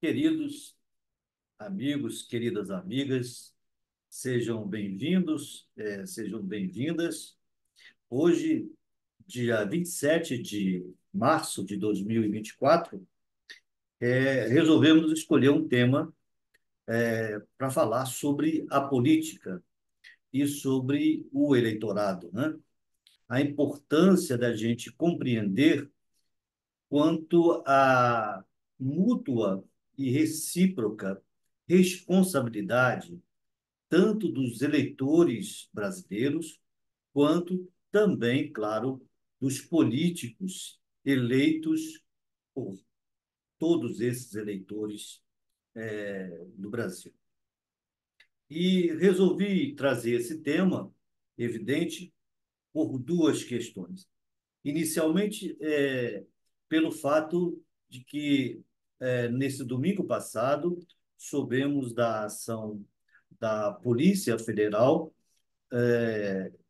Queridos amigos, queridas amigas, sejam bem-vindos, sejam bem-vindas. Hoje, dia 27 de março de 2024, resolvemos escolher um tema para falar sobre a política e sobre o eleitorado, né? A importância da gente compreender quanto à mútua e recíproca responsabilidade tanto dos eleitores brasileiros, quanto também, claro, dos políticos eleitos por todos esses eleitores do Brasil. E resolvi trazer esse tema, evidente, por duas questões. Inicialmente, pelo fato de que, nesse domingo passado, soubemos da ação da Polícia Federal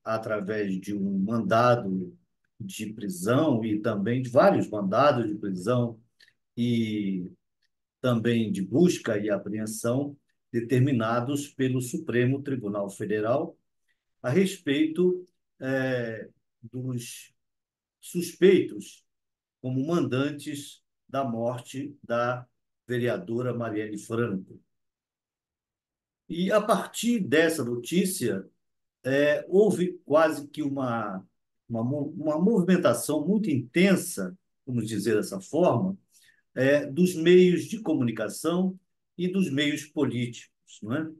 através de um mandado de prisão e também de vários mandados de prisão e também de busca e apreensão determinados pelo Supremo Tribunal Federal a respeito dos suspeitos como mandantes da morte da vereadora Marielle Franco. E, a partir dessa notícia, houve quase que uma movimentação muito intensa, vamos dizer dessa forma, dos meios de comunicação e dos meios políticos, não é?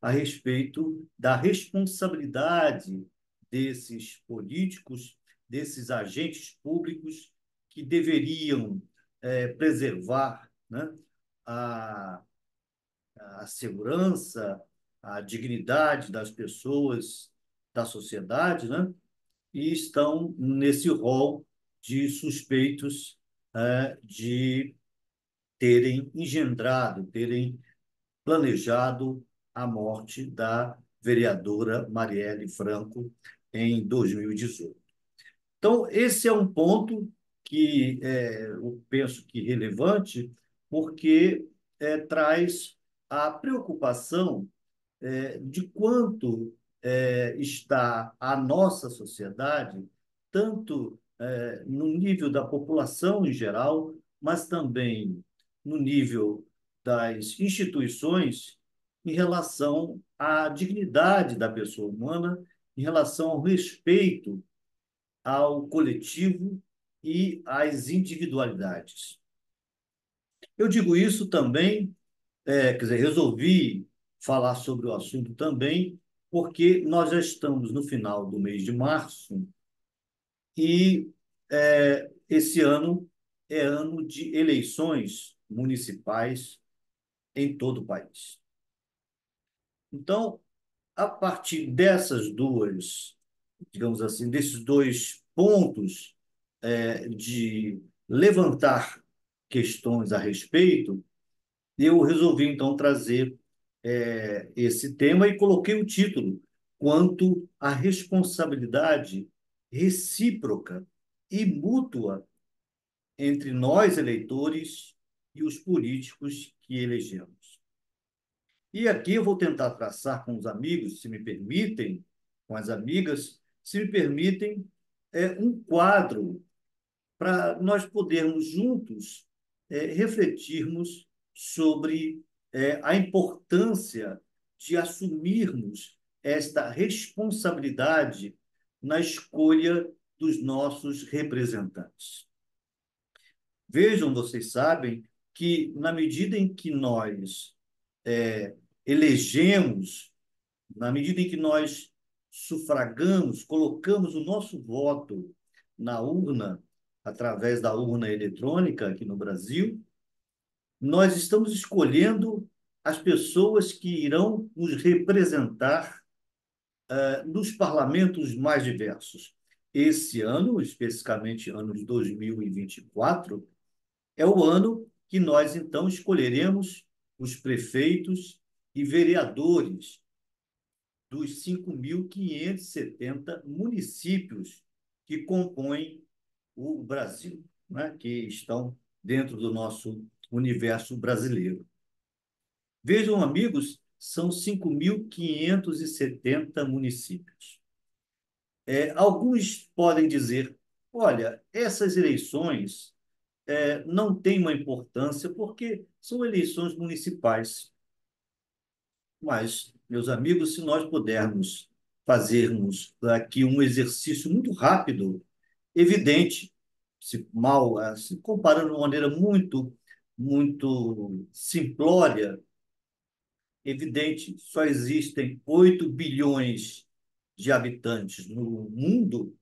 A respeito da responsabilidade desses políticos, desses agentes públicos que deveriam preservar, né, a, a segurança, a dignidade das pessoas, da sociedade, né? E estão nesse rol de suspeitos de terem engendrado, terem planejado a morte da vereadora Marielle Franco em 2018. Então, esse é um ponto que eu penso que é relevante, porque traz a preocupação de quanto está a nossa sociedade, tanto no nível da população em geral, mas também no nível das instituições, em relação à dignidade da pessoa humana, em relação ao respeito ao coletivo e às individualidades. Eu digo isso também, quer dizer, resolvi falar sobre o assunto também, porque nós já estamos no final do mês de março e esse ano é ano de eleições municipais em todo o país. Então, a partir dessas duas, digamos assim, desses dois pontos de levantar questões a respeito, eu resolvi então trazer esse tema e coloquei o título quanto à responsabilidade recíproca e mútua entre nós, eleitores, e os políticos que elegemos. E aqui eu vou tentar traçar com os amigos, se me permitem, com as amigas, se me permitem, um quadro para nós podermos juntos refletirmos sobre a importância de assumirmos esta responsabilidade na escolha dos nossos representantes. Vejam, vocês sabem que, na medida em que nós elegemos, na medida em que nós sufragamos, colocamos o nosso voto na urna, através da urna eletrônica aqui no Brasil, nós estamos escolhendo as pessoas que irão nos representar nos parlamentos mais diversos. Esse ano, especificamente ano de 2024, é o ano que nós, então, escolheremos os prefeitos e vereadores dos 5.570 municípios que compõem o Brasil, né? Que estão dentro do nosso universo brasileiro. Vejam, amigos, são 5.570 municípios. Alguns podem dizer, olha, essas eleições não têm uma importância porque são eleições municipais. Mas, meus amigos, se nós pudermos fazermos aqui um exercício muito rápido, evidente, se comparando de uma maneira muito simplória, evidente, só existem 8 bilhões de habitantes no mundo,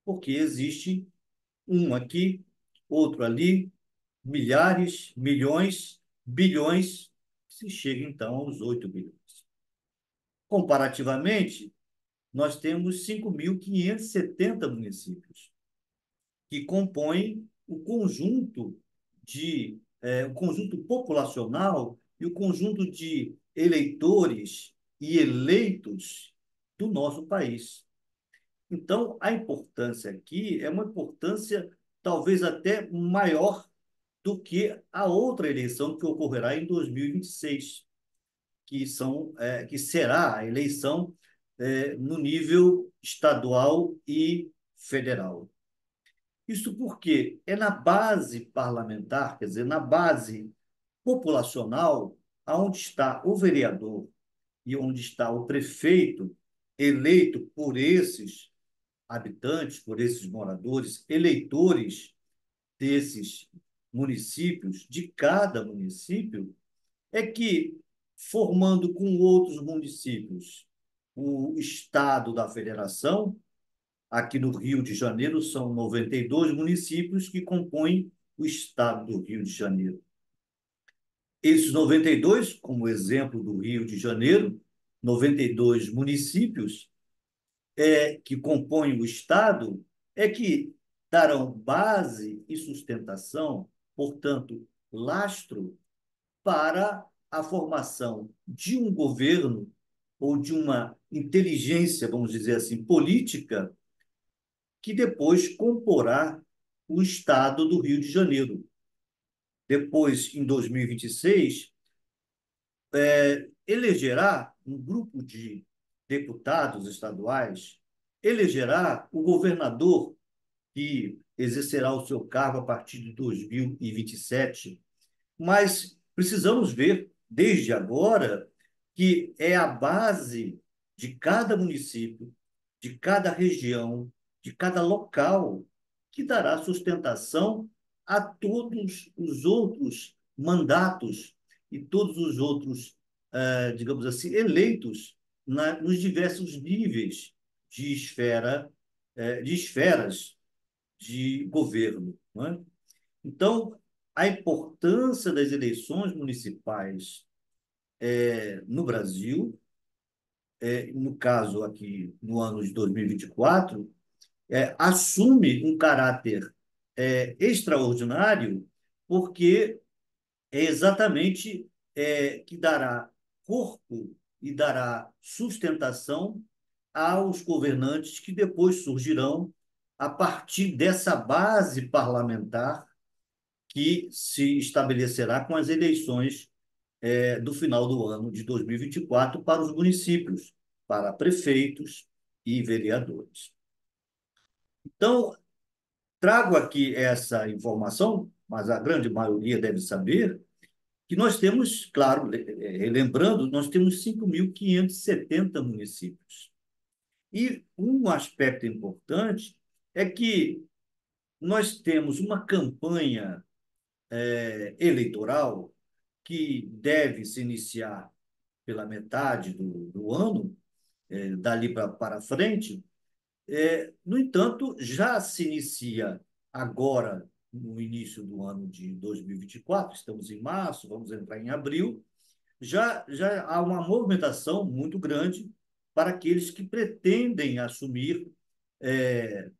porque existe um aqui, outro ali, milhares, milhões, bilhões, se chega então aos 8 bilhões. Comparativamente, nós temos 5.570 municípios, que compõem o conjunto populacional e o conjunto de eleitores e eleitos do nosso país. Então, a importância aqui é uma importância talvez até maior do que a outra eleição que ocorrerá em 2026, que será a eleição no nível estadual e federal. Isso porque é na base parlamentar, quer dizer, na base populacional, aonde está o vereador e onde está o prefeito eleito por esses habitantes, por esses moradores, eleitores desses municípios, de cada município, é que, formando com outros municípios o estado da federação, aqui no Rio de Janeiro são 92 municípios que compõem o estado do Rio de Janeiro. Esses 92, como exemplo do Rio de Janeiro, 92 municípios que compõem o estado, é que darão base e sustentação, portanto, lastro para a formação de um governo ou de uma inteligência, vamos dizer assim, política, que depois comporá o Estado do Rio de Janeiro. Depois, em 2026, elegerá um grupo de deputados estaduais, elegerá o governador que exercerá o seu cargo a partir de 2027. Mas precisamos ver, desde agora, que é a base de cada município, de cada região, de cada local, que dará sustentação a todos os outros mandatos e todos os outros, digamos assim, eleitos nos diversos níveis de de esferas de governo, não é? Então, a importância das eleições municipais no Brasil, no caso aqui no ano de 2024, assume um caráter extraordinário, porque é exatamente que dará corpo e dará sustentação aos governantes que depois surgirão a partir dessa base parlamentar que se estabelecerá com as eleições do final do ano de 2024 para os municípios, para prefeitos e vereadores. Então, trago aqui essa informação, mas a grande maioria deve saber, que nós temos, claro, relembrando, nós temos 5.570 municípios. E um aspecto importante é que nós temos uma campanha eleitoral que deve se iniciar pela metade do ano, dali para frente. No entanto, já se inicia agora, no início do ano de 2024, estamos em março, vamos entrar em abril, já há uma movimentação muito grande para aqueles que pretendem assumir,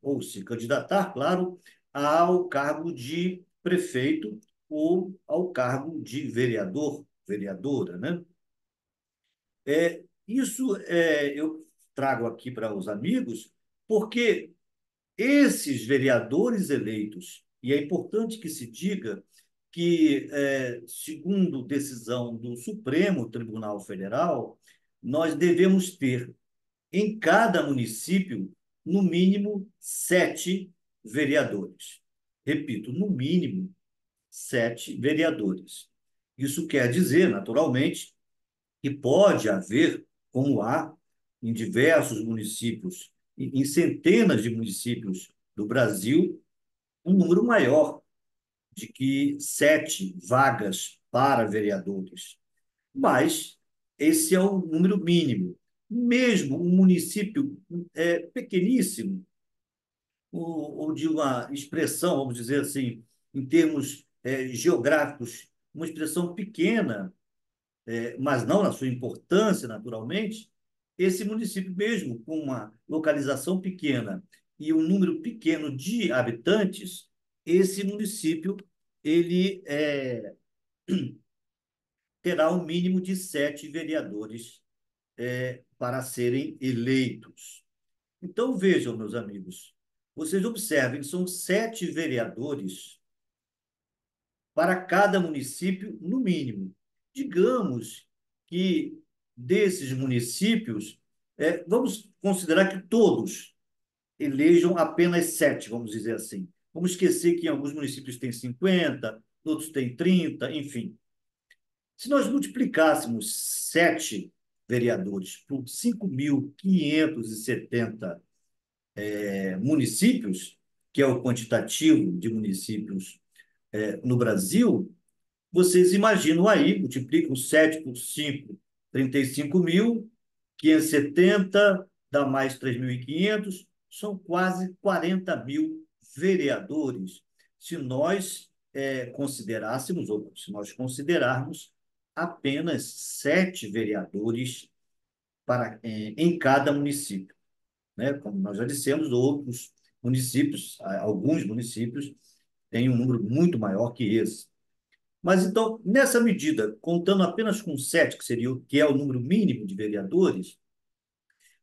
ou se candidatar, claro, ao cargo de prefeito ou ao cargo de vereador, vereadora, né? Eu trago aqui para os amigos, porque esses vereadores eleitos, e é importante que se diga que, segundo decisão do Supremo Tribunal Federal, nós devemos ter em cada município, no mínimo, 7 vereadores. Repito, no mínimo, 7 vereadores. Isso quer dizer, naturalmente, que pode haver, como há em diversos municípios, em centenas de municípios do Brasil, um número maior de que 7 vagas para vereadores. Mas esse é o número mínimo. Mesmo um município pequeníssimo, ou de uma expressão, vamos dizer assim, em termos geográficos, uma expressão pequena, mas não na sua importância, naturalmente, esse município, mesmo com uma localização pequena e um número pequeno de habitantes, esse município ele terá um mínimo de 7 vereadores para serem eleitos. Então, vejam, meus amigos, vocês observem, são 7 vereadores para cada município, no mínimo. Digamos que desses municípios, vamos considerar que todos elejam apenas 7, vamos dizer assim. Vamos esquecer que em alguns municípios tem 50, outros têm 30, enfim. Se nós multiplicássemos 7 vereadores por 5.570 municípios, que é o quantitativo de municípios no Brasil, vocês imaginam aí, multiplicam 7 por 5, 35.570, dá mais 3.500, são quase 40.000 vereadores. Se nós considerássemos, ou se nós considerarmos apenas 7 vereadores em cada município, né? Como nós já dissemos, outros municípios, alguns municípios, têm um número muito maior que esse. Mas então, nessa medida, contando apenas com 7, que é o número mínimo de vereadores,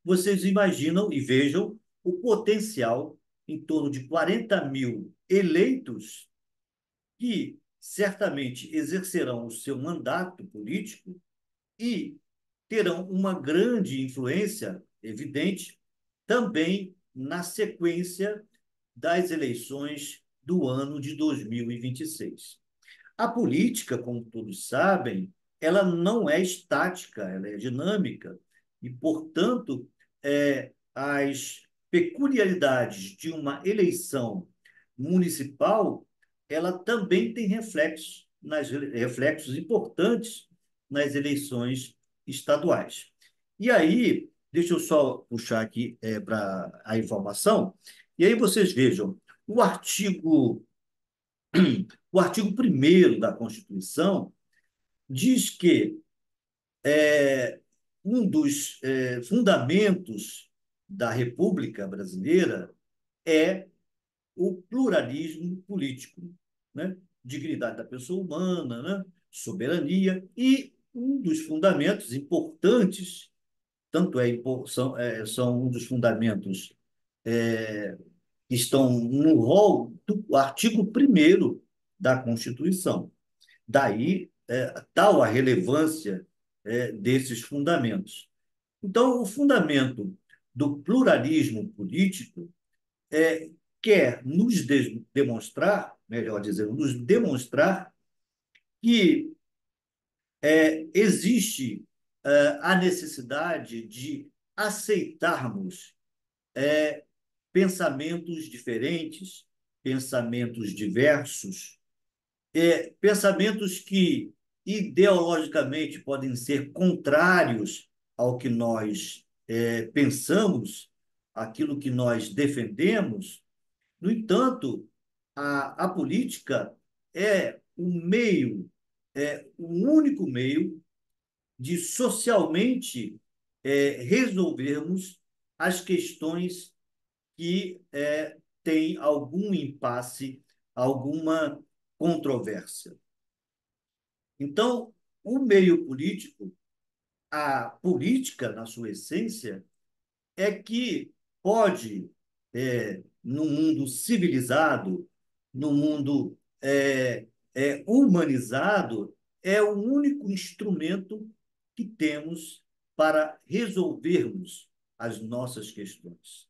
vocês imaginam e vejam o potencial em torno de 40.000 eleitos que certamente exercerão o seu mandato político e terão uma grande influência, evidente, também na sequência das eleições do ano de 2026. A política, como todos sabem, ela não é estática, ela é dinâmica e, portanto, as peculiaridades de uma eleição municipal, ela também tem reflexos importantes nas eleições estaduais. E aí, deixa eu só puxar aqui para a informação, e aí vocês vejam, o artigo o artigo 1º da Constituição diz que um dos fundamentos da República Brasileira é o pluralismo político, né? Dignidade da pessoa humana, né? Soberania, e um dos fundamentos importantes, tanto são um dos fundamentos que estão no rol do artigo 1º da Constituição. Daí, tal a relevância desses fundamentos. Então, o fundamento do pluralismo político é, quer nos demonstrar, melhor dizendo, nos demonstrar que existe a necessidade de aceitarmos pensamentos diferentes, pensamentos diversos, pensamentos que ideologicamente podem ser contrários ao que nós pensamos, aquilo que nós defendemos. No entanto, a política é um único meio de socialmente resolvermos as questões que têm algum impasse, alguma controvérsia. Então, o meio político, a política, na sua essência, é que pode, no mundo civilizado, no mundo humanizado é o único instrumento que temos para resolvermos as nossas questões.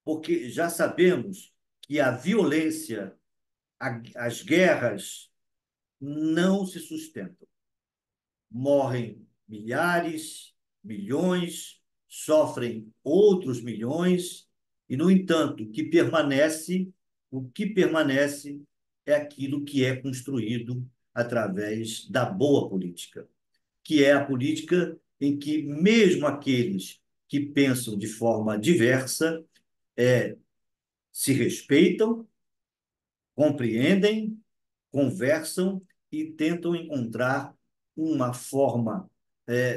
Porque já sabemos que a violência, as guerras não se sustentam. Morrem milhares, milhões, sofrem outros milhões, e, no entanto, o que permanece é aquilo que é construído através da boa política, que é a política em que mesmo aqueles que pensam de forma diversa se respeitam, compreendem, conversam e tentam encontrar uma forma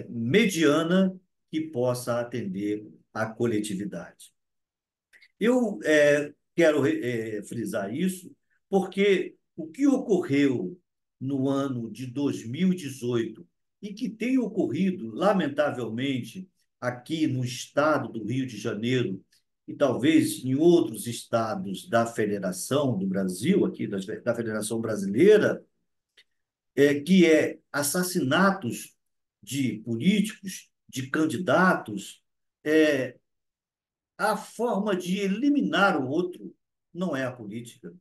mediana que possa atender à coletividade. Eu quero frisar isso porque o que ocorreu no ano de 2018 e que tem ocorrido, lamentavelmente, aqui no estado do Rio de Janeiro e talvez em outros estados da Federação do Brasil, aqui da Federação Brasileira, que é assassinatos de políticos, de candidatos, é, a forma de eliminar o outro não é a política.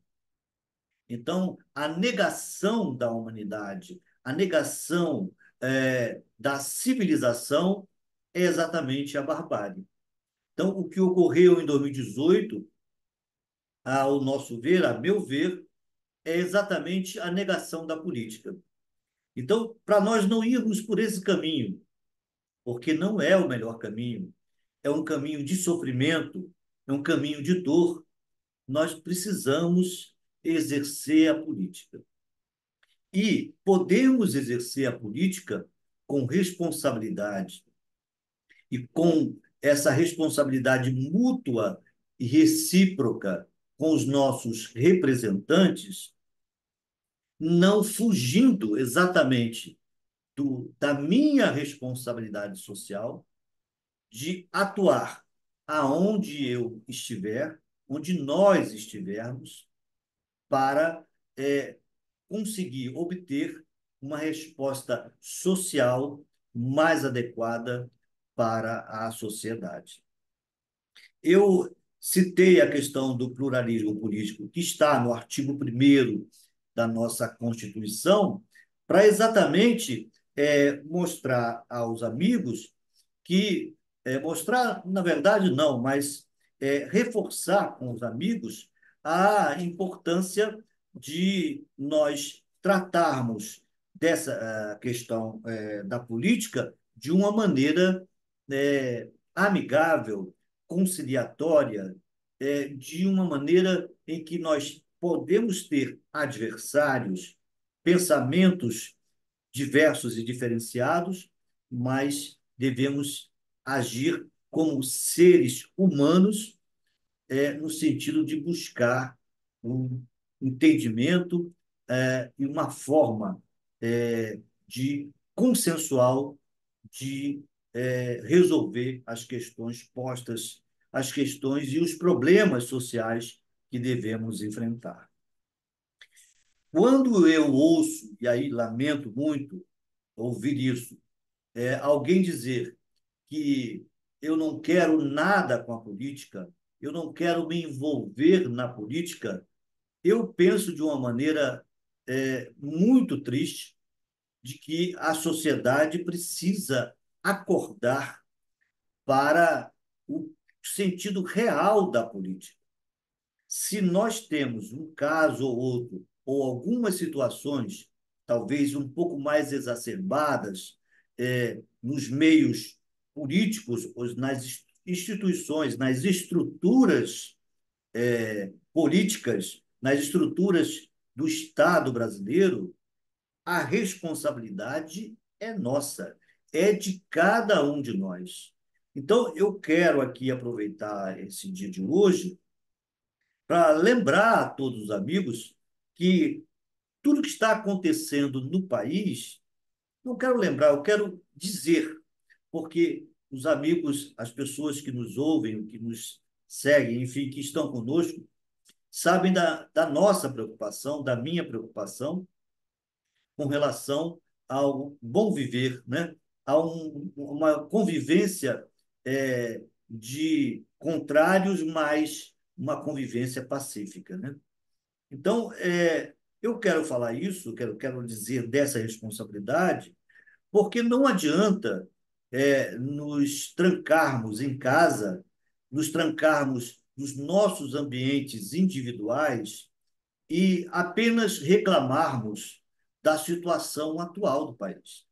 Então, a negação da humanidade, a negação da civilização é exatamente a barbárie. Então, o que ocorreu em 2018, ao nosso ver, a meu ver, é exatamente a negação da política. Então, para nós não irmos por esse caminho, porque não é o melhor caminho, é um caminho de sofrimento, é um caminho de dor, nós precisamos exercer a política. E podemos exercer a política com responsabilidade e com essa responsabilidade mútua e recíproca com os nossos representantes, não fugindo exatamente da minha responsabilidade social de atuar aonde eu estiver, onde nós estivermos, para conseguir obter uma resposta social mais adequada para a sociedade. Eu citei a questão do pluralismo político, que está no artigo 1º da nossa Constituição, para exatamente mostrar aos amigos que, mostrar, na verdade, não, mas reforçar com os amigos a importância de nós tratarmos dessa questão da política de uma maneira amigável, conciliatória, de uma maneira em que nós podemos ter adversários, pensamentos diversos e diferenciados, mas devemos agir como seres humanos, no sentido de buscar um entendimento e uma forma de consensual de resolver as questões postas, as questões e os problemas sociais que devemos enfrentar. Quando eu ouço, e aí lamento muito ouvir isso, alguém dizer que eu não quero nada com a política, eu não quero me envolver na política, eu penso de uma maneira muito triste de que a sociedade precisa acordar para o sentido real da política. Se nós temos um caso ou outro, ou algumas situações, talvez um pouco mais exacerbadas, nos meios políticos, ou nas instituições, nas estruturas políticas, nas estruturas do Estado brasileiro, a responsabilidade é nossa, é de cada um de nós. Então, eu quero aqui aproveitar esse dia de hoje para lembrar a todos os amigos que tudo que está acontecendo no país, não quero lembrar, eu quero dizer, porque os amigos, as pessoas que nos ouvem, que nos seguem, enfim, que estão conosco, sabem da nossa preocupação, da minha preocupação, com relação ao bom viver, né? A uma convivência de contrários, mas uma convivência pacífica, né? Então, eu quero falar isso, quero dizer dessa responsabilidade, porque não adianta nos trancarmos em casa, nos trancarmos nos nossos ambientes individuais e apenas reclamarmos da situação atual do país.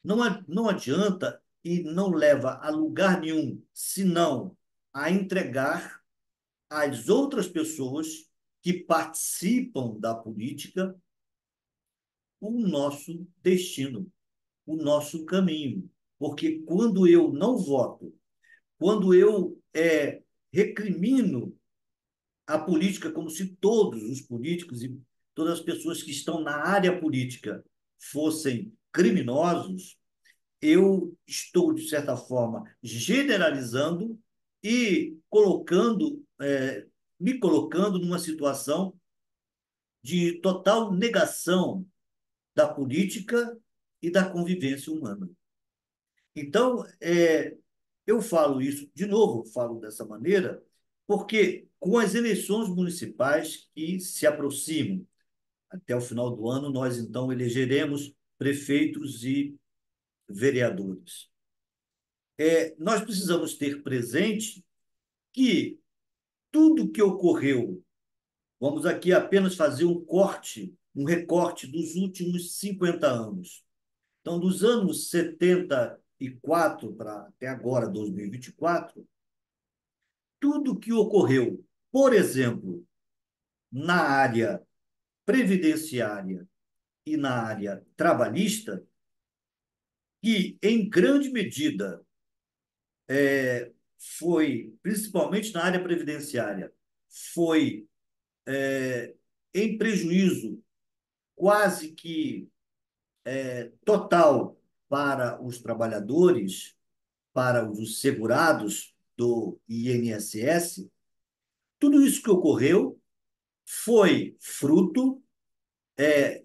Não adianta e não leva a lugar nenhum, senão a entregar às outras pessoas que participam da política o nosso destino, o nosso caminho. Porque quando eu não voto, quando eu recrimino a política como se todos os políticos e todas as pessoas que estão na área política fossem criminosos, eu estou, de certa forma, generalizando e me colocando numa situação de total negação da política e da convivência humana. Então, eu falo isso, de novo, falo dessa maneira, porque com as eleições municipais que se aproximam, até o final do ano, nós então elegeremos prefeitos e vereadores. Nós precisamos ter presente que tudo que ocorreu, vamos aqui apenas fazer um recorte dos últimos 50 anos. Então, dos anos 74 para até agora, 2024, tudo que ocorreu, por exemplo, na área previdenciária e na área trabalhista, que em grande medida foi, principalmente na área previdenciária, foi em prejuízo quase que total para os trabalhadores, para os segurados do INSS, tudo isso que ocorreu foi fruto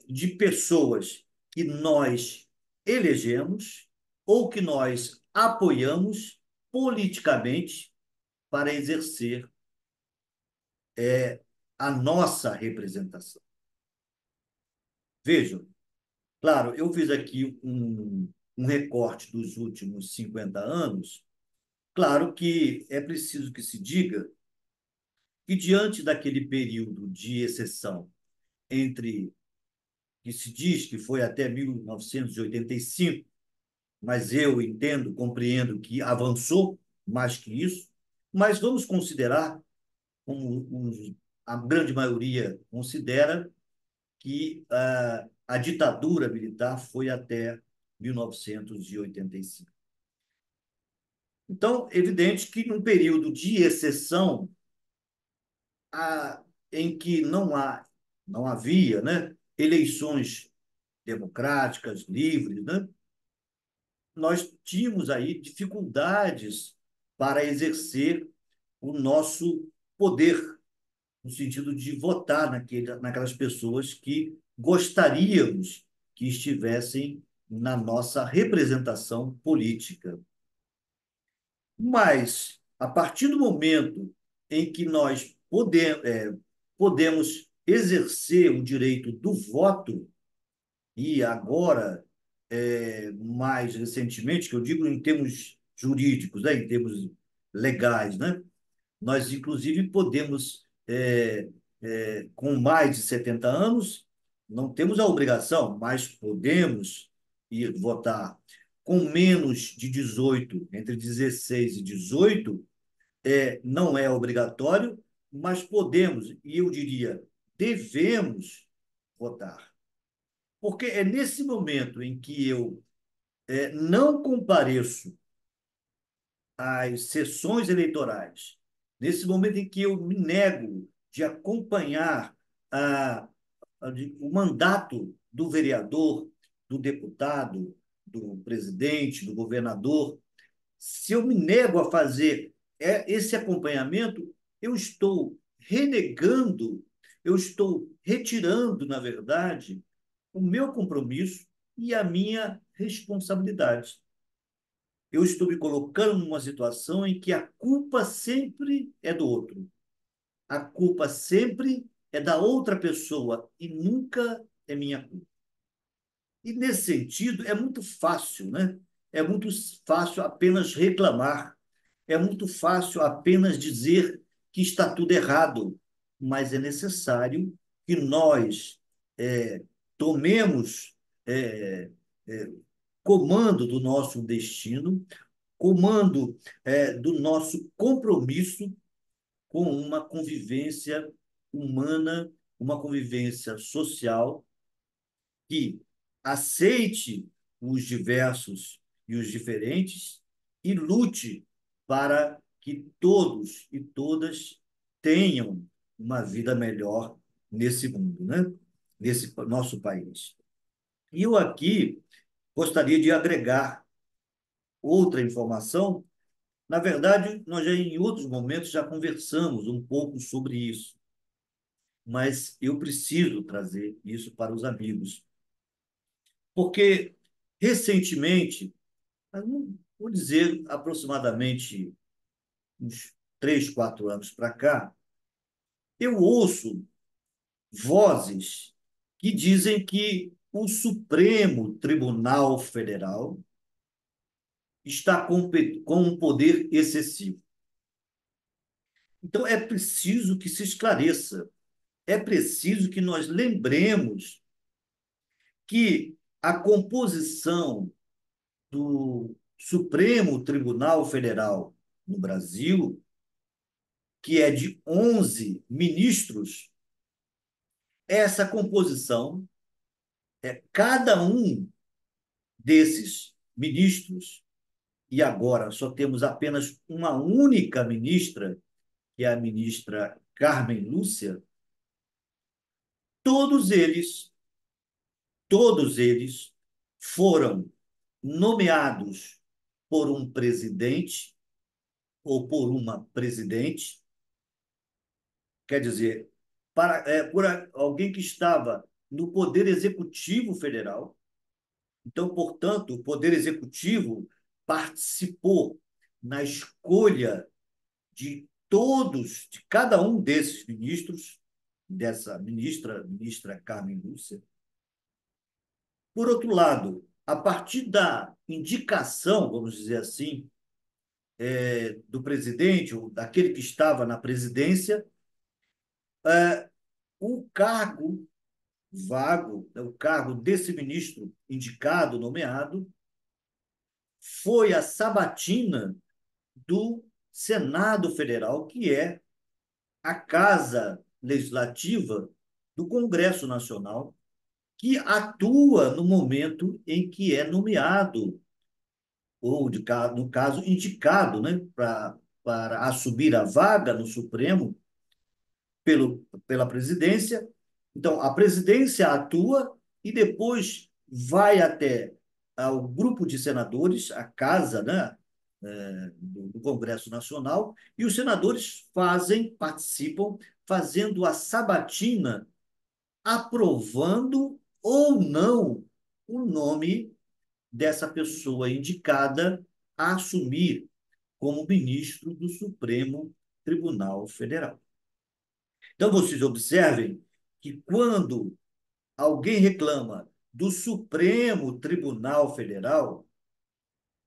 de pessoas que nós elegemos ou que nós apoiamos politicamente para exercer a nossa representação. Vejam, claro, eu fiz aqui um recorte dos últimos 50 anos. Claro que é preciso que se diga que, diante daquele período de exceção entre que se diz que foi até 1985, mas eu entendo, compreendo que avançou mais que isso, mas vamos considerar, como a grande maioria considera, que a ditadura militar foi até 1985. Então, é evidente que num período de exceção, a, em que não havia, né, eleições democráticas, livres, né, nós tínhamos aí dificuldades para exercer o nosso poder, no sentido de votar naquelas pessoas que gostaríamos que estivessem na nossa representação política. Mas, a partir do momento em que nós podemos exercer o direito do voto, e agora, mais recentemente, que eu digo em termos jurídicos, né, em termos legais, né, nós, inclusive, podemos, com mais de 70 anos, não temos a obrigação, mas podemos ir votar. Com menos de 18, entre 16 e 18, não é obrigatório, mas podemos, e eu diria, devemos votar. Porque é nesse momento em que eu não compareço às sessões eleitorais, nesse momento em que eu me nego de acompanhar a, o mandato do vereador, do deputado, do presidente, do governador, se eu me nego a fazer esse acompanhamento, eu estou renegando, eu estou retirando, na verdade, o meu compromisso e a minha responsabilidade. Eu estou me colocando numa situação em que a culpa sempre é do outro. A culpa sempre é da outra pessoa e nunca é minha culpa. E nesse sentido, é muito fácil, né? É muito fácil apenas reclamar, é muito fácil apenas dizer que está tudo errado, mas é necessário que nós tomemos é, é, comando do nosso destino, comando do nosso compromisso com uma convivência humana, uma convivência social que aceite os diversos e os diferentes e lute para que todos e todas tenham uma vida melhor nesse mundo, né? Nesse nosso país. E eu aqui gostaria de agregar outra informação. Na verdade, nós já em outros momentos já conversamos um pouco sobre isso, mas eu preciso trazer isso para os amigos, porque recentemente, vou dizer aproximadamente uns 3, 4 anos para cá, eu ouço vozes que dizem que o Supremo Tribunal Federal está com um poder excessivo. Então, é preciso que se esclareça, é preciso que nós lembremos que a composição do Supremo Tribunal Federal no Brasil, que é de 11 ministros, essa composição, cada um desses ministros, e agora só temos apenas uma única ministra, que é a ministra Carmen Lúcia, todos eles, todos eles foram nomeados por um presidente ou por uma presidente, quer dizer, por alguém que estava no Poder Executivo Federal. Então, portanto, o Poder Executivo participou na escolha de todos, de cada um desses ministros, dessa ministra Carmen Lúcia. Por outro lado, a partir da indicação, vamos dizer assim, do presidente, ou daquele que estava na presidência, o cargo vago, o cargo desse ministro indicado, nomeado, foi a sabatina do Senado Federal, que é a casa legislativa do Congresso Nacional, que atua no momento em que é nomeado, ou, no caso, indicado, né, para assumir a vaga no Supremo pela presidência. Então, a presidência atua e depois vai até o grupo de senadores, a casa, né, do Congresso Nacional, e os senadores participam, fazendo a sabatina, aprovando ou não o nome dessa pessoa indicada a assumir como ministro do Supremo Tribunal Federal. Então, vocês observem que quando alguém reclama do Supremo Tribunal Federal,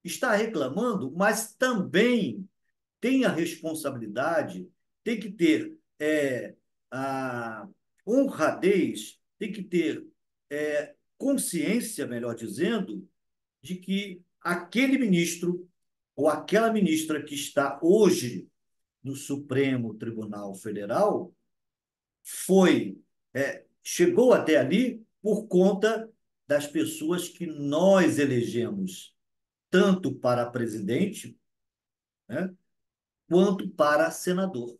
está reclamando, mas também tem a responsabilidade, tem que ter a honradez, tem que ter consciência, melhor dizendo, de que aquele ministro ou aquela ministra que está hoje no Supremo Tribunal Federal chegou até ali por conta das pessoas que nós elegemos, tanto para presidente, né, quanto para senador.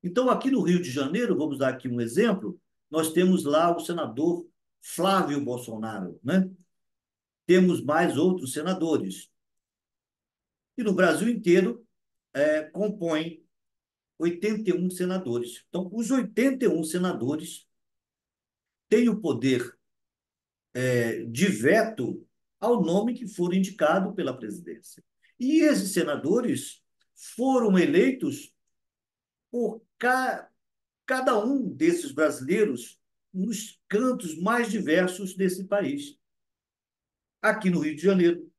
Então, aqui no Rio de Janeiro, vamos dar aqui um exemplo, nós temos lá o senador Flávio Bolsonaro, né? Temos mais outros senadores. E no Brasil inteiro compõe 81 senadores. Então, os 81 senadores têm o poder de veto ao nome que for indicado pela presidência. E esses senadores foram eleitos por cada um desses brasileiros nos cantos mais diversos desse país. Aqui no Rio de Janeiro,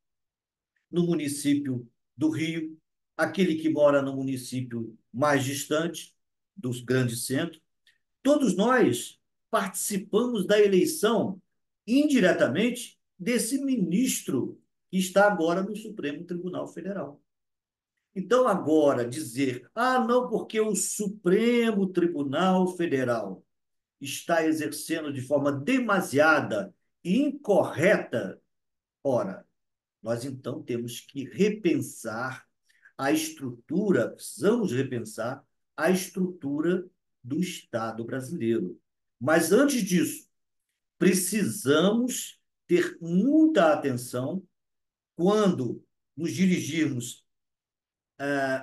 no município do Rio, aquele que mora no município mais distante dos grandes centros. Todos nós participamos da eleição, indiretamente, desse ministro que está agora no Supremo Tribunal Federal. Então, agora, dizer, não, porque o Supremo Tribunal Federal está exercendo de forma demasiada e incorreta, ora, nós então temos que repensar a estrutura, precisamos repensar a estrutura do Estado brasileiro. Mas antes disso, precisamos ter muita atenção quando nos dirigirmos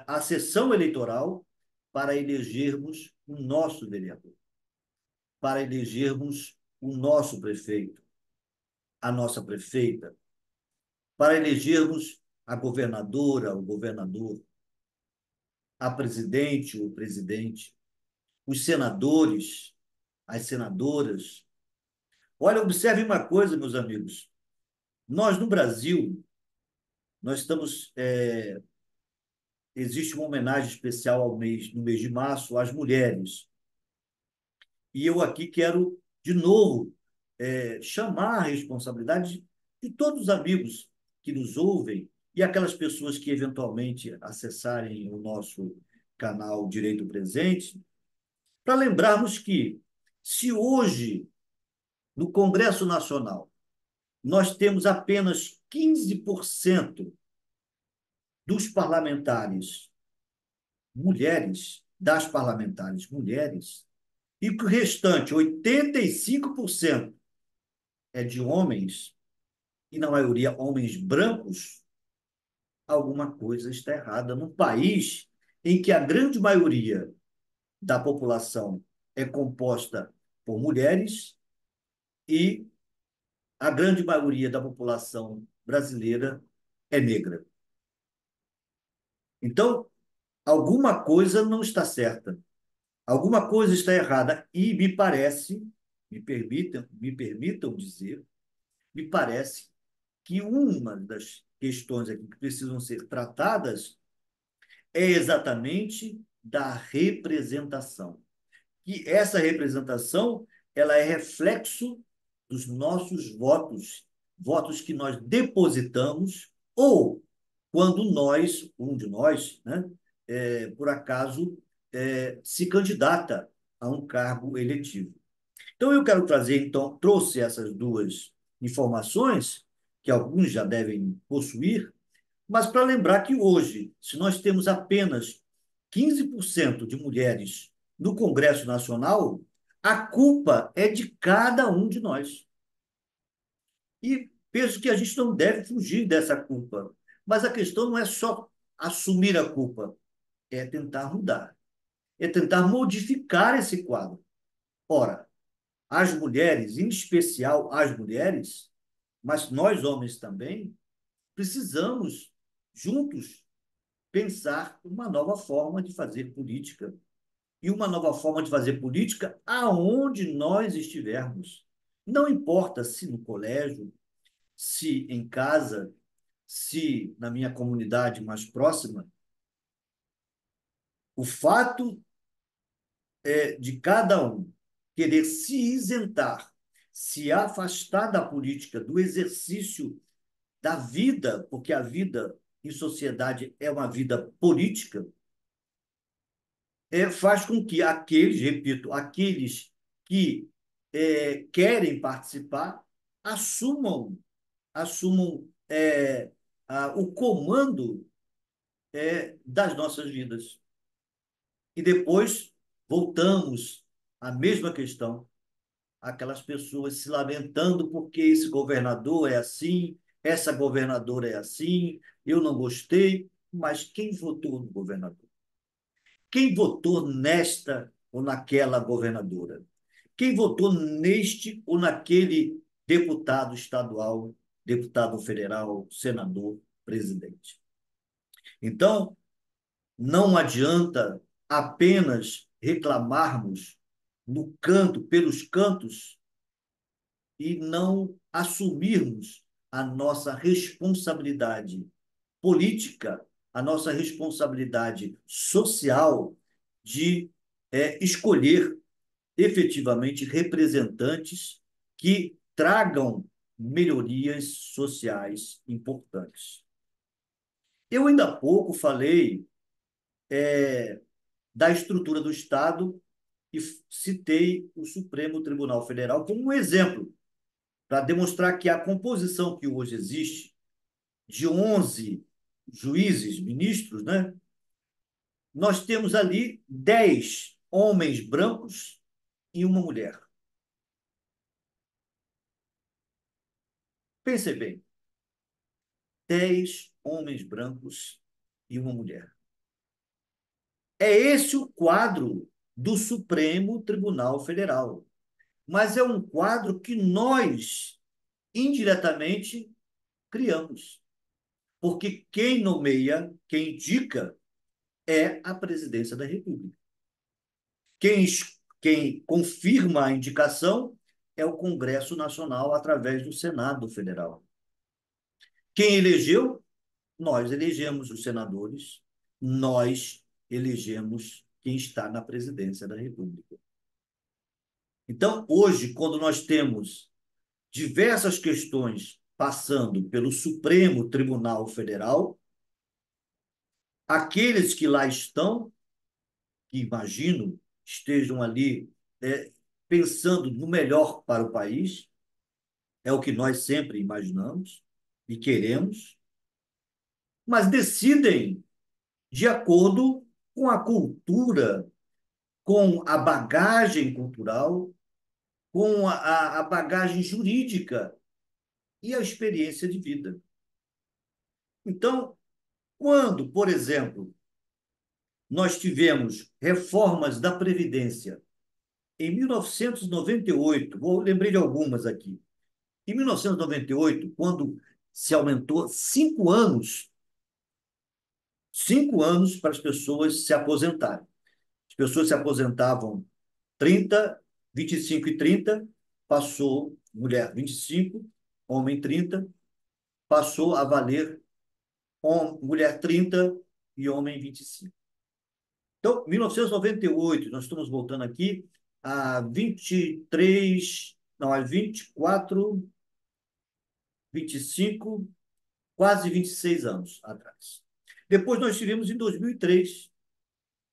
à sessão eleitoral para elegermos o nosso vereador, para elegermos o nosso prefeito, a nossa prefeita, para elegermos a governadora, o governador, a presidente, o presidente, os senadores, as senadoras. Olha, observe uma coisa, meus amigos. Nós, no Brasil, nós estamos. Existe uma homenagem especial no mês de março, às mulheres. E eu aqui quero, de novo, chamar a responsabilidade de todos os amigos que nos ouvem e aquelas pessoas que eventualmente acessarem o nosso canal Direito Presente, para lembrarmos que, se hoje, no Congresso Nacional, nós temos apenas 15% dos parlamentares mulheres, das parlamentares mulheres, e que o restante, 85%, é de homens, e na maioria homens brancos, alguma coisa está errada num país em que a grande maioria da população é composta por mulheres e a grande maioria da população brasileira é negra. Então, alguma coisa não está certa, alguma coisa está errada e me parece, me permitam dizer, me parece que uma das questões aqui que precisam ser tratadas é exatamente da representação. E essa representação, ela é reflexo dos nossos votos, votos que nós depositamos, ou quando nós, um de nós, né, por acaso, se candidata a um cargo eletivo. Então, eu quero trazer, então, trouxe essas duas informações, que alguns já devem possuir, mas para lembrar que hoje, se nós temos apenas 15% de mulheres no Congresso Nacional, a culpa é de cada um de nós. E penso que a gente não deve fugir dessa culpa. Mas a questão não é só assumir a culpa, é tentar mudar, é tentar modificar esse quadro. Ora, as mulheres, em especial as mulheres, mas nós homens também, precisamos, juntos, pensar uma nova forma de fazer política. E uma nova forma de fazer política aonde nós estivermos. Não importa se no colégio, se em casa, se na minha comunidade mais próxima, o fato é de cada um querer se isentar, se afastar da política, do exercício da vida, porque a vida em sociedade é uma vida política, faz com que aqueles, repito, aqueles que querem participar assumam o comando das nossas vidas. E depois voltamos à mesma questão, aquelas pessoas se lamentando porque esse governador é assim, essa governadora é assim, eu não gostei, mas quem votou no governador? Quem votou nesta ou naquela governadora? Quem votou neste ou naquele deputado estadual, deputado federal, senador, presidente. Então, não adianta apenas reclamarmos no canto, pelos cantos, e não assumirmos a nossa responsabilidade política, a nossa responsabilidade social de escolher efetivamente representantes que tragam melhorias sociais importantes. Eu ainda há pouco falei da estrutura do Estado e citei o Supremo Tribunal Federal como um exemplo para demonstrar que a composição que hoje existe, de 11 juízes, ministros, né? Nós temos ali 10 homens brancos e uma mulher. Pense bem, 10 homens brancos e uma mulher. É esse o quadro do Supremo Tribunal Federal. Mas é um quadro que nós, indiretamente, criamos. Porque quem nomeia, quem indica, é a presidência da República. Quem, quem confirma a indicação é o Congresso Nacional através do Senado Federal. Quem elegeu? Nós elegemos os senadores, nós elegemos quem está na presidência da República. Então, hoje, quando nós temos diversas questões passando pelo Supremo Tribunal Federal, aqueles que lá estão, que imagino estejam ali pensando no melhor para o país, é o que nós sempre imaginamos e queremos, mas decidem de acordo com a cultura, com a bagagem cultural, com a bagagem jurídica e a experiência de vida. Então, quando, por exemplo, nós tivemos reformas da Previdência em 1998, lembrei de algumas aqui. Em 1998, quando se aumentou 5 anos para as pessoas se aposentarem. As pessoas se aposentavam 30, 25 e 30, passou, mulher 25, homem 30, passou a valer mulher 30 e homem 25. Então, 1998, nós estamos voltando aqui a 23, não, a 24, 25, quase 26 anos atrás. Depois nós tivemos, em 2003,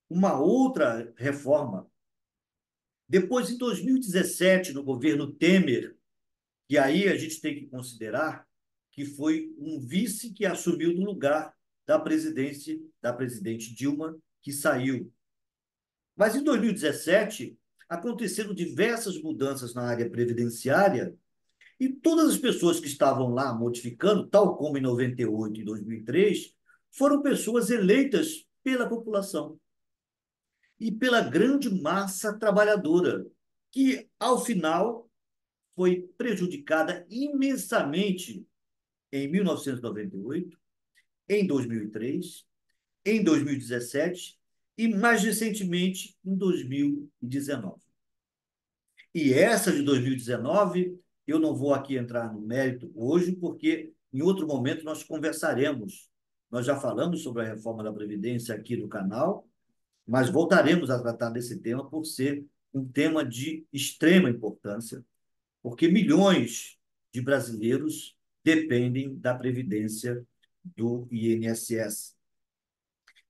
uma outra reforma. Depois, em 2017, no governo Temer, e aí a gente tem que considerar que foi um vice que assumiu no lugar da presidência da presidente Dilma, que saiu. Mas em 2017 aconteceram diversas mudanças na área previdenciária e todas as pessoas que estavam lá modificando, tal como em 98 e 2003, foram pessoas eleitas pela população e pela grande massa trabalhadora, que, ao final, foi prejudicada imensamente em 1998, em 2003, em 2017 e, mais recentemente, em 2019. E essa de 2019, eu não vou aqui entrar no mérito hoje, porque em outro momento nós conversaremos. Nós já falamos sobre a reforma da Previdência aqui no canal, mas voltaremos a tratar desse tema por ser um tema de extrema importância, porque milhões de brasileiros dependem da Previdência do INSS.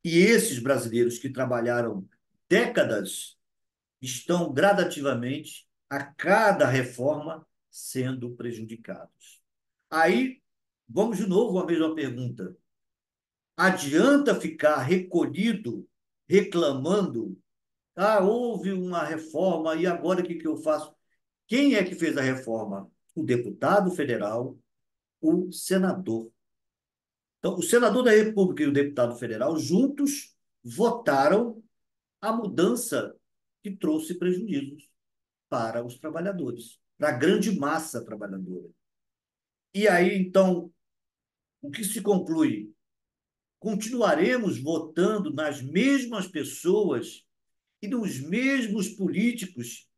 E esses brasileiros que trabalharam décadas estão gradativamente, a cada reforma, sendo prejudicados. Aí, vamos de novo à mesma pergunta. Adianta ficar recolhido, reclamando? Ah, houve uma reforma e agora o que eu faço? Quem é que fez a reforma? O deputado federal, o senador. Então, o senador da República e o deputado federal, juntos, votaram a mudança que trouxe prejuízos para os trabalhadores. para a grande massa trabalhadora. E aí, então, o que se conclui? Continuaremos votando nas mesmas pessoas e nos mesmos políticos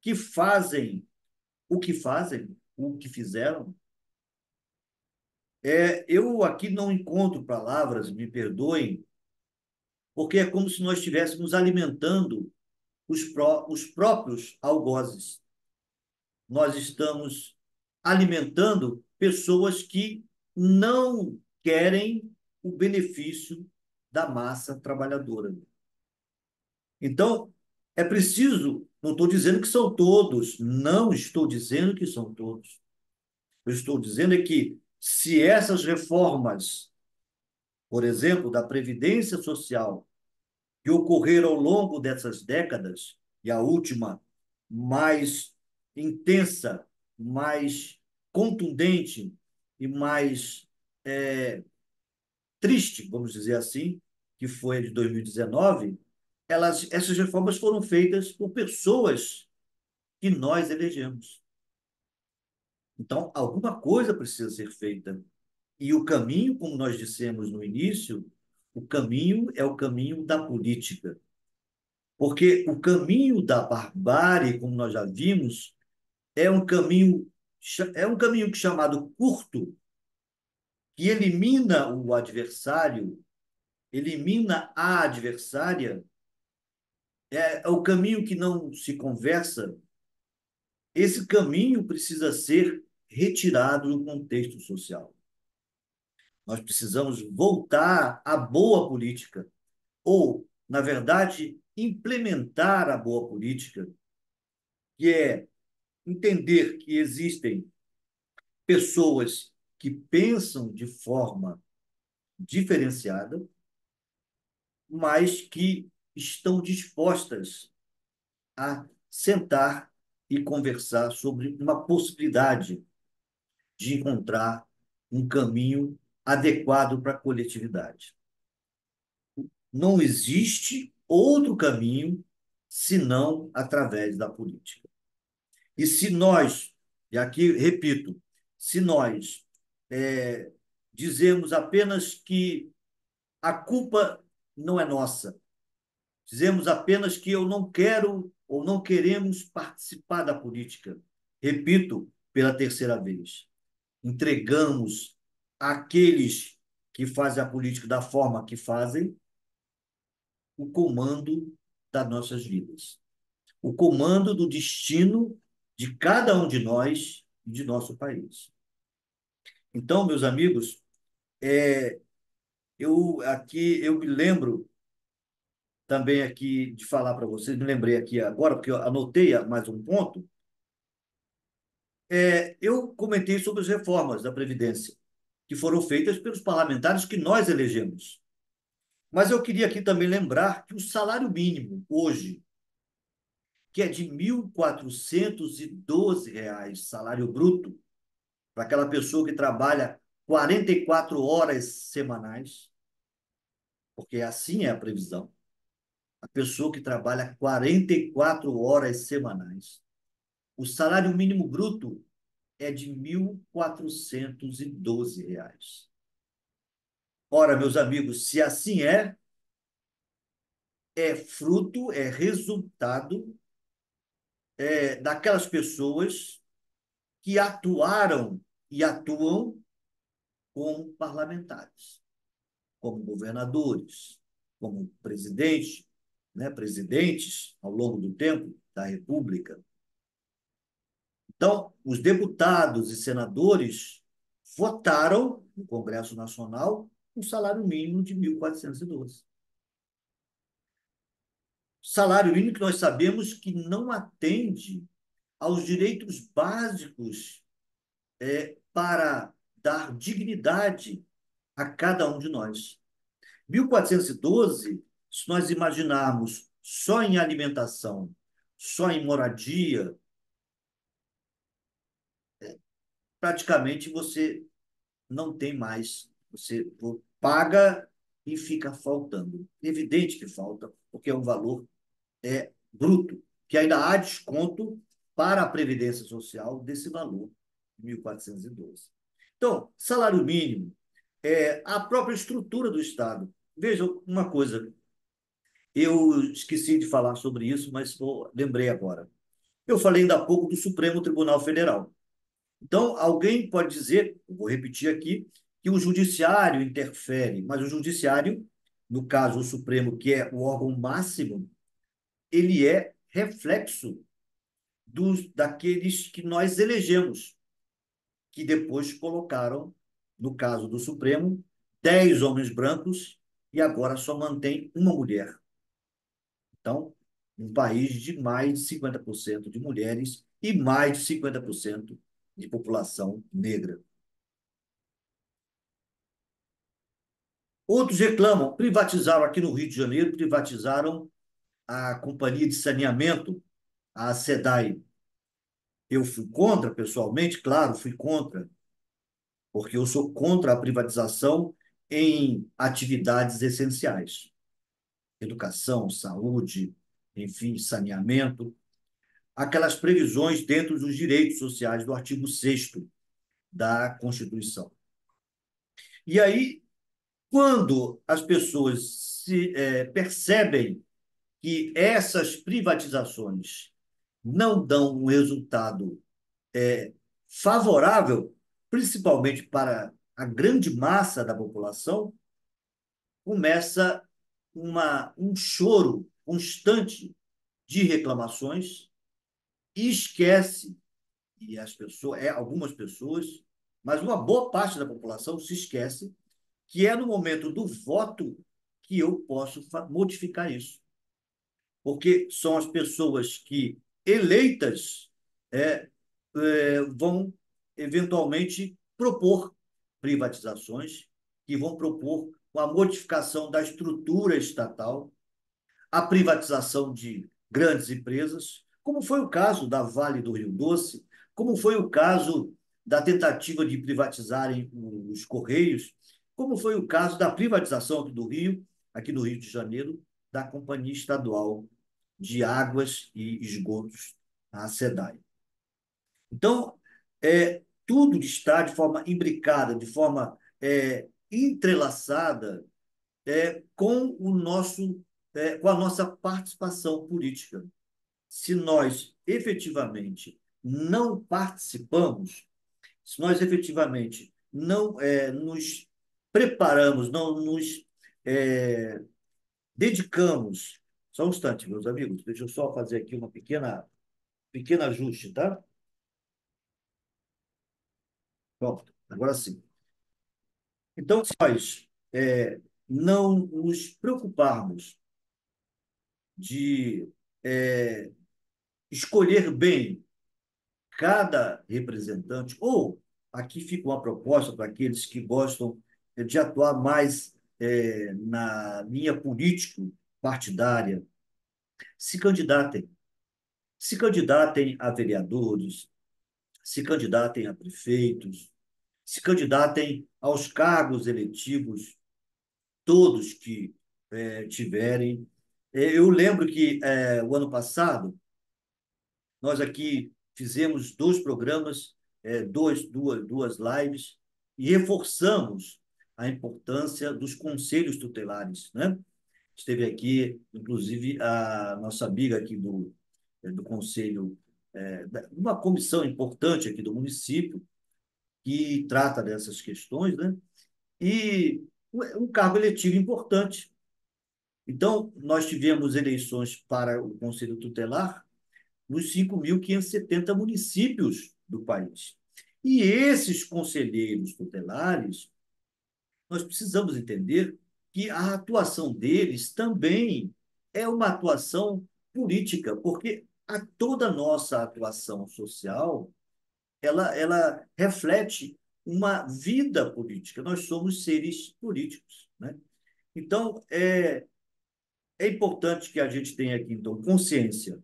que fazem, o que fizeram. Eu aqui não encontro palavras, me perdoem, porque é como se nós estivéssemos alimentando os próprios algozes. Nós estamos alimentando pessoas que não querem o benefício da massa trabalhadora. Então, é preciso, não estou dizendo que são todos, não estou dizendo que são todos. Eu estou dizendo é que se essas reformas, por exemplo, da Previdência Social, que ocorreram ao longo dessas décadas, e a última mais intensa, mais contundente e mais é, triste, vamos dizer assim, que foi a de 2019, essas reformas foram feitas por pessoas que nós elegemos. Então, alguma coisa precisa ser feita. E o caminho, como nós dissemos no início, o caminho é o caminho da política. Porque o caminho da barbárie, como nós já vimos, é um caminho chamado curto, que elimina o adversário, elimina a adversária, é o caminho que não se conversa. Esse caminho precisa ser retirado do contexto social. Nós precisamos voltar à boa política, ou, na verdade, implementar a boa política, que é entender que existem pessoas que pensam de forma diferenciada, mas que estão dispostas a sentar e conversar sobre uma possibilidade de encontrar um caminho adequado para a coletividade. Não existe outro caminho senão através da política. E se nós, e aqui repito, se nós é, dizemos apenas que a culpa não é nossa, dizemos apenas que eu não quero ou não queremos participar da política, repito pela terceira vez, entregamos àqueles que fazem a política da forma que fazem o comando das nossas vidas, o comando do destino de cada um de nós e de nosso país. Então, meus amigos, eu me lembro também aqui de falar para vocês, me lembrei aqui agora, porque eu anotei mais um ponto. Eu comentei sobre as reformas da Previdência, que foram feitas pelos parlamentares que nós elegemos. Mas eu queria aqui também lembrar que o salário mínimo, hoje, que é de R$ 1.412, salário bruto, para aquela pessoa que trabalha 44 horas semanais, porque assim é a previsão, a pessoa que trabalha 44 horas semanais. O salário mínimo bruto é de R$ 1.412. Ora, meus amigos, se assim é fruto, é resultado daquelas pessoas que atuaram e atuam como parlamentares, como governadores, como presidente, né, presidentes ao longo do tempo da República. Então, os deputados e senadores votaram no Congresso Nacional um salário mínimo de 1.412. Salário mínimo que nós sabemos que não atende aos direitos básicos para dar dignidade a cada um de nós. 1.412, se nós imaginarmos só em alimentação, só em moradia, praticamente você não tem mais. Você paga e fica faltando. Evidente que falta, porque é um valor bruto, que ainda há desconto para a Previdência Social desse valor, 1.412. Então, salário mínimo, a própria estrutura do Estado. Veja uma coisa, eu esqueci de falar sobre isso, mas lembrei agora. Eu falei ainda há pouco do Supremo Tribunal Federal. Então, alguém pode dizer, vou repetir aqui, que o judiciário interfere, mas o judiciário, no caso o Supremo, que é o órgão máximo, ele é reflexo daqueles que nós elegemos, que depois colocaram, no caso do Supremo, 10 homens brancos e agora só mantém uma mulher. Então, um país de mais de 50% de mulheres e mais de 50% de população negra. Outros reclamam, privatizaram aqui no Rio de Janeiro, privatizaram a Companhia de Saneamento, a SEDAI. Eu fui contra, pessoalmente, claro, fui contra, porque eu sou contra a privatização em atividades essenciais. Educação, saúde, enfim, saneamento. Aquelas previsões dentro dos direitos sociais do artigo 6º da Constituição. E aí, quando as pessoas percebem que essas privatizações não dão um resultado favorável, principalmente para a grande massa da população, começa um choro constante de reclamações e esquece, e as pessoas, algumas pessoas, mas uma boa parte da população se esquece que é no momento do voto que eu posso modificar isso. Porque são as pessoas que, eleitas, vão eventualmente propor privatizações, que vão propor uma modificação da estrutura estatal, a privatização de grandes empresas, como foi o caso da Vale do Rio Doce, como foi o caso da tentativa de privatizarem os Correios, como foi o caso da privatização aqui do Rio de Janeiro, da Companhia Estadual de Águas e Esgotos, a SEDAI. Então, tudo está de forma imbricada, de forma entrelaçada com a nossa participação política. Se nós efetivamente não participamos, se nós efetivamente não nos preparamos, não nos dedicamos. Só um instante, meus amigos, deixa eu só fazer aqui uma pequena ajuste, tá? Pronto, agora sim. Então, se nós não nos preocuparmos de escolher bem cada representante, ou aqui fica uma proposta para aqueles que gostam de atuar mais na linha político-partidária, se candidatem. Se candidatem a vereadores, se candidatem a prefeitos, se candidatem aos cargos eletivos, todos que tiverem. Eu lembro que o ano passado, nós aqui fizemos 2 programas, duas lives, e reforçamos a importância dos conselhos tutelares, né? Esteve aqui, inclusive, a nossa amiga aqui do conselho, uma comissão importante aqui do município, que trata dessas questões, né? E um cargo eletivo importante. Então, nós tivemos eleições para o Conselho Tutelar nos 5.570 municípios do país. E esses conselheiros tutelares, nós precisamos entender que a atuação deles também é uma atuação política, porque toda a nossa atuação social, ela reflete uma vida política. Nós somos seres políticos, né? Então, é importante que a gente tenha aqui, então, consciência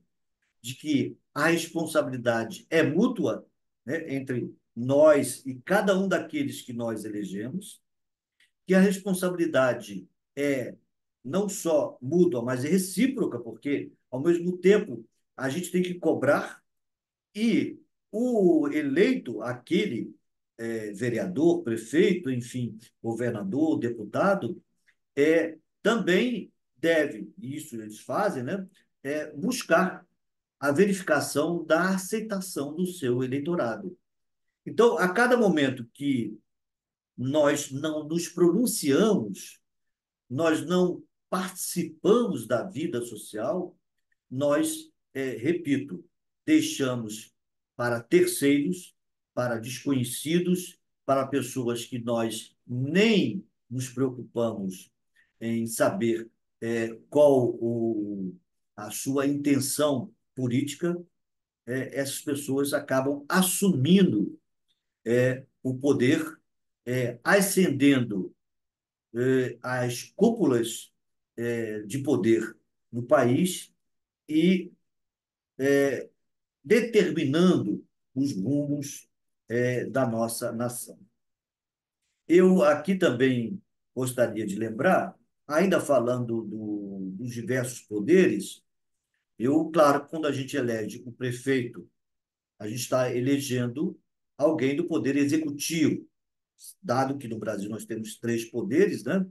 de que a responsabilidade é mútua, né, entre nós e cada um daqueles que nós elegemos, que a responsabilidade é não só mútua, mas é recíproca, porque, ao mesmo tempo, a gente tem que cobrar E o eleito, aquele vereador, prefeito, enfim, governador, deputado, também deve, e isso eles fazem, né, buscar a verificação da aceitação do seu eleitorado. Então, a cada momento que nós não nos pronunciamos, nós não participamos da vida social, nós, repito, deixamos para terceiros, para desconhecidos, para pessoas que nós nem nos preocupamos em saber qual a sua intenção política, essas pessoas acabam assumindo o poder, ascendendo as cúpulas de poder no país e determinando os rumos da nossa nação. Eu aqui também gostaria de lembrar, ainda falando dos diversos poderes, claro, quando a gente elege o prefeito, a gente está elegendo alguém do poder executivo, dado que no Brasil nós temos três poderes, né?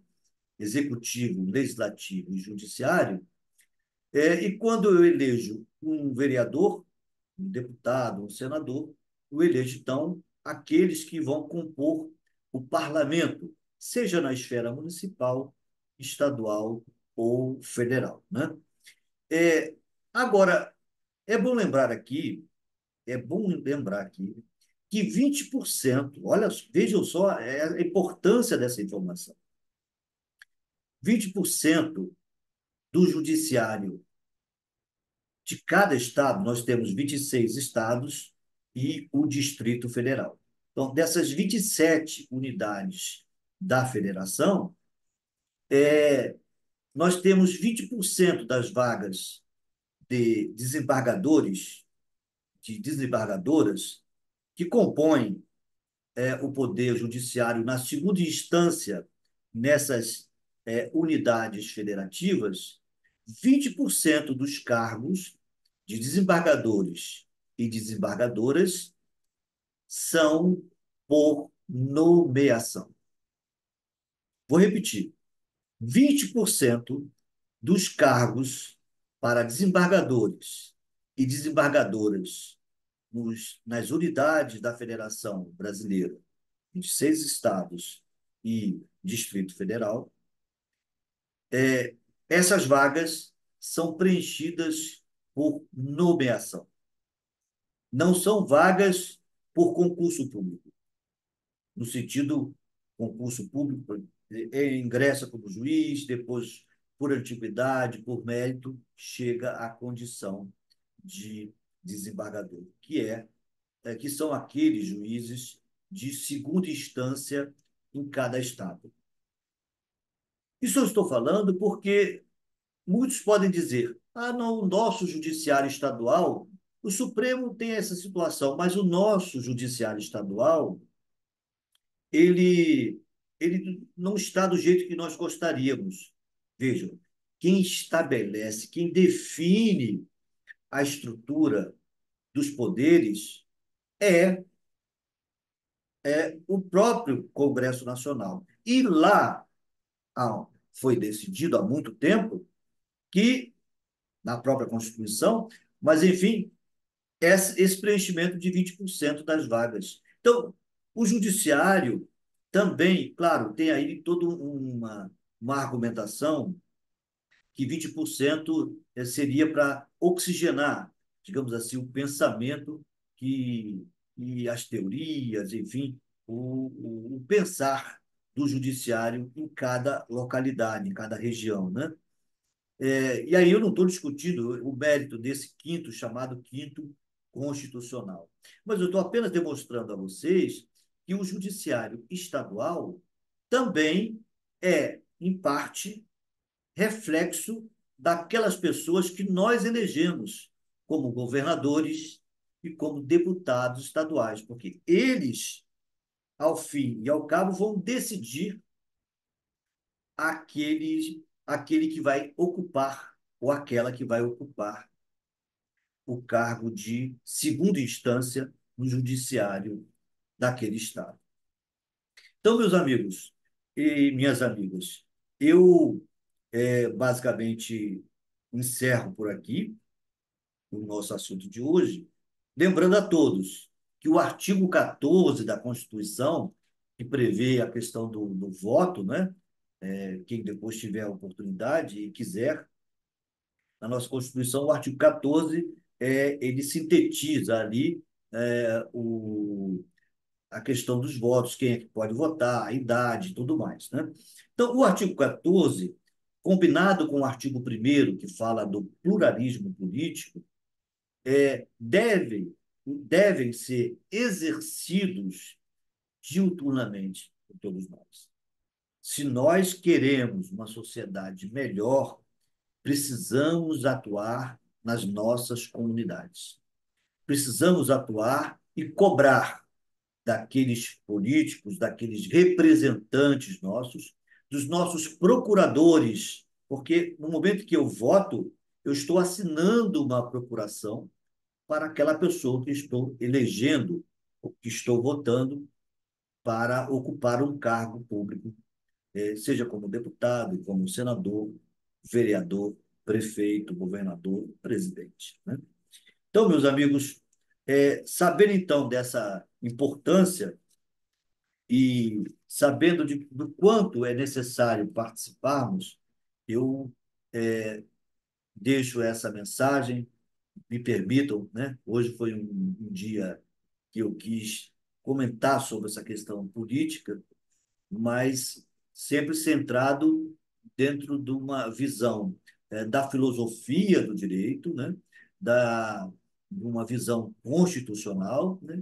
Executivo, legislativo e judiciário. E quando eu elejo um vereador, um deputado, um senador, eu elejo, então, aqueles que vão compor o parlamento, seja na esfera municipal, estadual ou federal, né? É, agora, é bom lembrar aqui, é bom lembrar aqui que 20%, olha, vejam só a importância dessa informação, 20% do judiciário de cada estado, nós temos 26 estados e o Distrito Federal. Então, dessas 27 unidades da federação, nós temos 20% das vagas de desembargadores, de desembargadoras, que compõem o Poder Judiciário na segunda instância nessas unidades federativas, 20% dos cargos de desembargadores e desembargadoras são por nomeação. Vou repetir: 20% dos cargos para desembargadores e desembargadoras nas unidades da Federação Brasileira, 26 estados e Distrito Federal, essas vagas são preenchidas por nomeação. Não são vagas por concurso público. No sentido, concurso público, ingressa como juiz, depois, por antiguidade, por mérito, chega à condição de desembargador, que são aqueles juízes de segunda instância em cada estado. Isso eu estou falando porque muitos podem dizer: ah, não, o nosso judiciário estadual, o Supremo tem essa situação, mas o nosso judiciário estadual, ele, ele não está do jeito que nós gostaríamos. Vejam, quem estabelece, quem define a estrutura dos poderes é, é o próprio Congresso Nacional. E lá foi decidido há muito tempo que, na própria Constituição, mas, enfim, esse preenchimento de 20% das vagas. Então, o judiciário também, claro, tem aí toda uma argumentação que 20% seria para oxigenar, digamos assim, o pensamento e as teorias, enfim, o pensar do judiciário em cada localidade, em cada região, né? E aí eu não estou discutindo o mérito desse quinto, chamado quinto constitucional. Mas eu estou apenas demonstrando a vocês que o judiciário estadual também em parte, reflexo daquelas pessoas que nós elegemos como governadores e como deputados estaduais, porque eles, ao fim e ao cabo, vão decidir aquele que vai ocupar, ou aquela que vai ocupar o cargo de segunda instância no judiciário daquele estado. Então, meus amigos e minhas amigas, eu basicamente encerro por aqui o nosso assunto de hoje, lembrando a todos que o artigo 14 da Constituição, que prevê a questão do voto, né? Quem depois tiver a oportunidade e quiser, na nossa Constituição, o artigo 14, ele sintetiza ali a questão dos votos, quem é que pode votar, a idade e tudo mais, né? Então, o artigo 14, combinado com o artigo 1º, que fala do pluralismo político, devem ser exercidos diuturnamente por todos nós. Se nós queremos uma sociedade melhor, precisamos atuar nas nossas comunidades. Precisamos atuar e cobrar daqueles políticos, daqueles representantes nossos, dos nossos procuradores, porque no momento que eu voto, eu estou assinando uma procuração para aquela pessoa que estou elegendo, ou que estou votando para ocupar um cargo público, seja como deputado, como senador, vereador, prefeito, governador, presidente, né? Então, meus amigos, sabendo então dessa importância e sabendo do quanto é necessário participarmos, eu deixo essa mensagem. Me permitam, né? Hoje foi um dia que eu quis comentar sobre essa questão política, mas sempre centrado dentro de uma visão da filosofia do direito, né? De uma visão constitucional, né?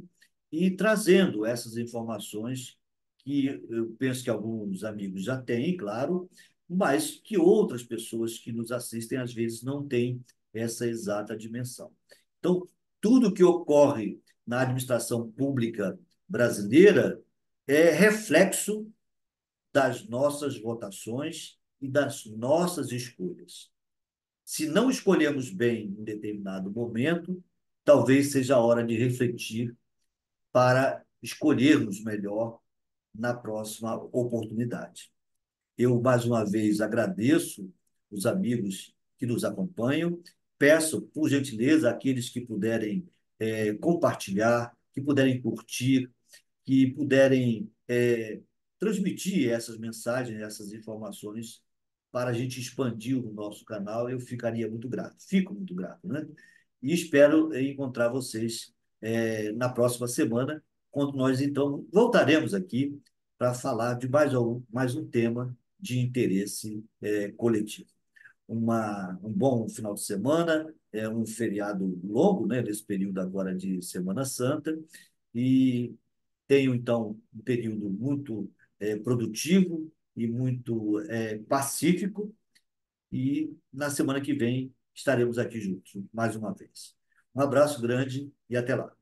E trazendo essas informações que eu penso que alguns amigos já têm, claro, mas que outras pessoas que nos assistem às vezes não têm essa exata dimensão. Então, tudo que ocorre na administração pública brasileira é reflexo das nossas votações e das nossas escolhas. Se não escolhemos bem em determinado momento, talvez seja a hora de refletir para escolhermos melhor na próxima oportunidade. Eu, mais uma vez, agradeço os amigos que nos acompanham. Peço, por gentileza, àqueles que puderem compartilhar, que puderem curtir, que puderem transmitir essas mensagens, essas informações para a gente expandir o nosso canal, eu ficaria muito grato. Fico muito grato, né? E espero encontrar vocês na próxima semana, quando nós, então, voltaremos aqui para falar de mais um tema de interesse coletivo. Um bom final de semana, um feriado longo, né, nesse período agora de Semana Santa, e tenho, então, um período muito produtivo e muito pacífico, e na semana que vem estaremos aqui juntos, mais uma vez. Um abraço grande e até lá.